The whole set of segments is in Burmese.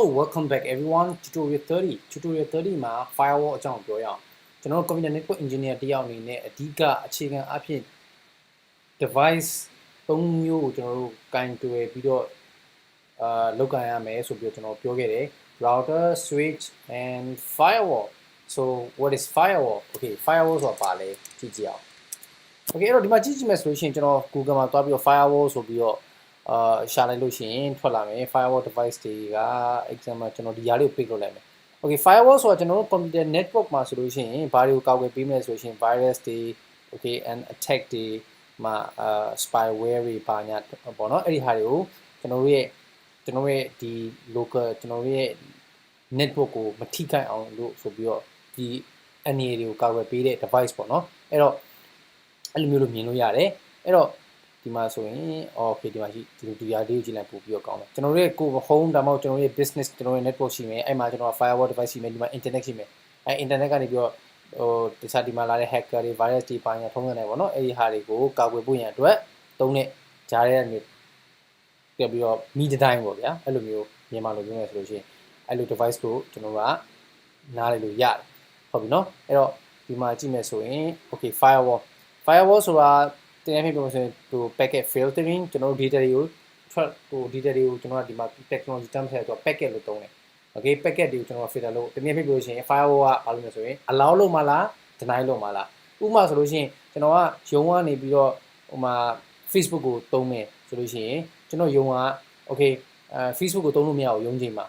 welcome back everyone. Tutorial 30 မှာ firewall အကြောင်းပြောရအောင်ကျွန်တော် computer network engineer တယောက်အနေနဲ့အဓိကအခြေခံအဖြစ် device 3မျိုးကိုကျွန်တော်တို့ကင်တွယ်ပြီးတော့လောက်ကင်ရမယ်ဆိုပြီးတော့ကျွန်တော်ပြောခဲ့တယ် router switch and firewall. So what is firewall? Okay, firewall ဆိုတာပါလဲကြည့်ကြည့်အောင် Okay အဲ့တော့ဒီမှာကြည့်ကြည့်မယ်ဆိုလို့ရှိရင်ကျွန်တော် Google မှာတွားပြီးတော့ firewall ဆိုပြီးတော့ရှာလိုက်လို့ရှိရင်ထွက်လာမယ် firewall device တွေက example ကျွန်တော်ဒီຢာလေးကိုပိတ်လုပ်လိုက်မယ် Okay firewall ဆိုတာကျွန်တော်တို့ computer network မှာဆိုလို့ရှိရင်ဘာတွေကိုကာကွယ်ပေးမလဲဆိုလို့ရှိရင် virus တွေ okay and attack တွေမှာ spyware တွေပါညာပေါ့နော်အဲ့ဒီဟာတွေကိုကျွန်တော်တို့ရဲ့ဒီ local ကျွန်တော်တို့ရဲ့ network ကိုမထိခိုက်အောင်လို့ဆိုပြီးတော့ဒီအနေတွေကိုကာကွယ်ပေးတဲ့ device ပေါ့နော်အဲ့တော့အဲ့လိုမျိုးလို့မြင်လို့ရတယ်အဲ့တော့ဒီမှာဆိုရင် okay ဒီမှာဒီຢာလေးကိုကြည့်လိုက်ပို့ပြီးတော့ကောင်းတယ်ကျွန်တော်တို့ရဲ့ကို home ဒါမှမဟုတ်ကျွန်တော်တို့ရဲ့ business ကျွန်တော်တို့ရဲ့ network ရှိမယ်အဲ့မှာကျွန်တော် firewall device ရှိမယ်ဒီမှာ internet ရှိမယ်အဲ့ internet ကနေပြီးတော့တခြားဒီမှာလာတဲ့ hacker တွေ virus တွေပါညာထုံးစံတွေပေါ့နော်အဲ့ဒီဟာတွေကိုကာကွယ်ဖို့ရန်အတွက်သုံးတဲ့ဂျားတဲ့ပြပြီးတော့မိတိုင်းပေါ့ဗျာအဲ့လိုမျိုးမြန်မာလိုပြောမယ်ဆိုလို့ရှိရင်အဲ့လို device ကိုကျွန်တော်ကနားလည်လို့ရတယ်ဟုတ်ပြီနော်အဲ့တော့ဒီမှာကြည့်မယ်ဆိုရင် okay firewall ဆိုတာတင်ပြပြောဆိုရင်ဟို packet filtering ကျွန်တော်တို့ data တွေကို data တွေကိုကျွန်တော်ကဒီမှာ technology term ဆက်တော့ packet လို့သုံးတယ် okay packet တွေကိုကျွန်တော် filter လို့တင်ပြပြောရှင် firewall ကဘာလို့လဲဆိုရင် allow လုပ်မှလား deny လုပ်မှလားဥပမာဆိုလို့ရှိရင်ကျွန်တော်ကရုံးကနေပြီးတော့ဟိုမှာ Facebook ကိုသုံးမယ်ဆိုလို့ရှိရင်ကျွန်တော်ရုံးက okay Facebook ကိုသုံးလို့မရဘူးရုံးချိန်မှာ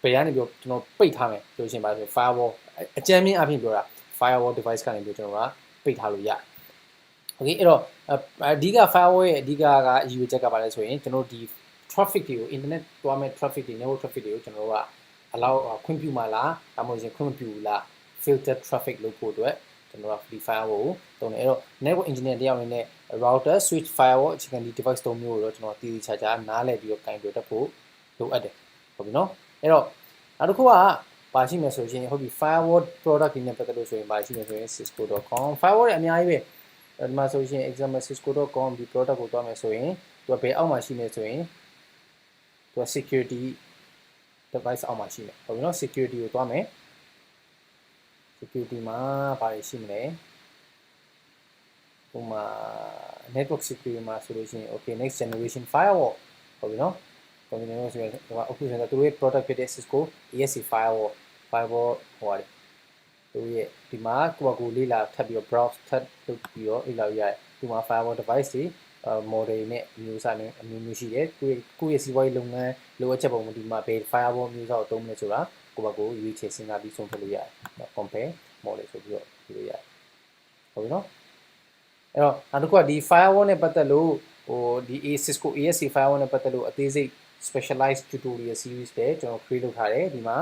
ဘယ်ကနေပြီးတော့ကျွန်တော်ပိတ်ထားမယ်ဆိုလို့ရှိရင်ဘာလို့ဆို firewall အကြမ်းမြင့်အဖြစ်ပြောတာ firewall device ကနေပြီးကျွန်တော်ကပိတ်ထားလို့ရတယ် okay အဲ့တော့အဓိက firewall ရဲ့အဓိကကအယူချက်ကဘာလဲဆိုရင်ကျွန်တော်ဒီ traffic တွေကို internet သွားမဲ့ traffic တွေ network traffic တွေကိုကျွန်တော်တို့က allow ခွင့်ပြုမှာလားဒါမှမဟုတ်ခွင့်မပြုဘူးလား filter traffic လုပ်ဖို့အတွက်ကျွန်တော်က free firewall ကိုသုံးတယ်အဲ့တော့ network engineer တယောက်အနေနဲ့ router switch firewall အခြေခံဒီ device 3မျိုးကိုတော့ကျွန်တော်တည်တည်ချာချာနားလည်ပြီးတော့ကင်တွယ်တတ်ဖို့လိုအပ်တယ်ဟုတ်ပြီနော်အဲ့တော့နောက်တစ်ခုကပါရှိမယ်ဆိုရင်ဟုတ်ပြီ firewall product တွေနဲ့ပတ်သက်လို့ဆိုရင်ပါရှိမယ်ဆိုရင် cisco.com firewall တွေအများကြီးပဲဒီမှာဆိုရင် example cisco.com ဒီ product ကိုတွားမယ်ဆိုရင်သူကဘယ်အောက်မှာရှိနေဆိုရင်သူက security device အောက်မှာရှိမယ်ဟုတ်ပြီနော် security ကိုတွားမယ် security မှာဘာတွေရှိမလဲဟိုမှာ network security မှာဆိုလို့ရှိရင် okay next generation firewall ဟုတ်ပြီနော် combination ဆိုရင်ဟိုအခုဆိုတော့သူတို့ရဲ့ product ဖြစ်တဲ့ cisco ESC firewall ဟိုပါတယ်သူရဲ့ဒီမှာကိုလေးလာထပ်ပြီးတော့ browse ထပ်လုပ်ပြီးတော့အဲ့လောက်ရတယ်ဒီမှာ firewall device တွေmodel နဲ့အမျိုးအစားနဲ့အမျိုးမျိုးရှိတယ်ကိုရဲ့စီးပွားရေးလုပ်ငန်းလိုအပ်ချက်ပုံဒီမှာဘယ် firewall မျိုးစားကိုသုံးမလဲဆိုတာကိုရွေးချယ်စဉ်းစားပြီးဆုံးဖြတ်လို့ရတယ် compare model ဆိုပြီးတော့ပြောလို့ရတယ်ဟုတ်ပြီနော်အဲ့တော့နောက်တစ်ခုကဒီ firewall နဲ့ပတ်သက်လို့ဟိုဒီ Cisco ESC firewall နဲ့ပတ်သက်လို့အသေးစိတ် specialized tutorial series ပဲကျွန်တော် create လုပ်ထားတယ်ဒီမှာ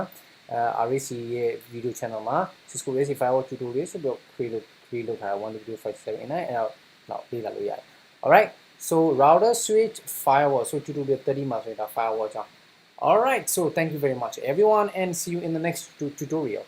RAC ရဲ့ video channel မှာ Cisco ESC firewall tutorial ဆိုပြီး create လုပ်ထားတာ 1 2 3 5 7 8 9အဲ့တော့နောက်လေ့လာလို့ရတယ် alright so router switch firewall so tutorial 30မှာဆိုရင်ဒါ firewall ကြောင့် alright so thank you very much everyone and see you in the next tutorial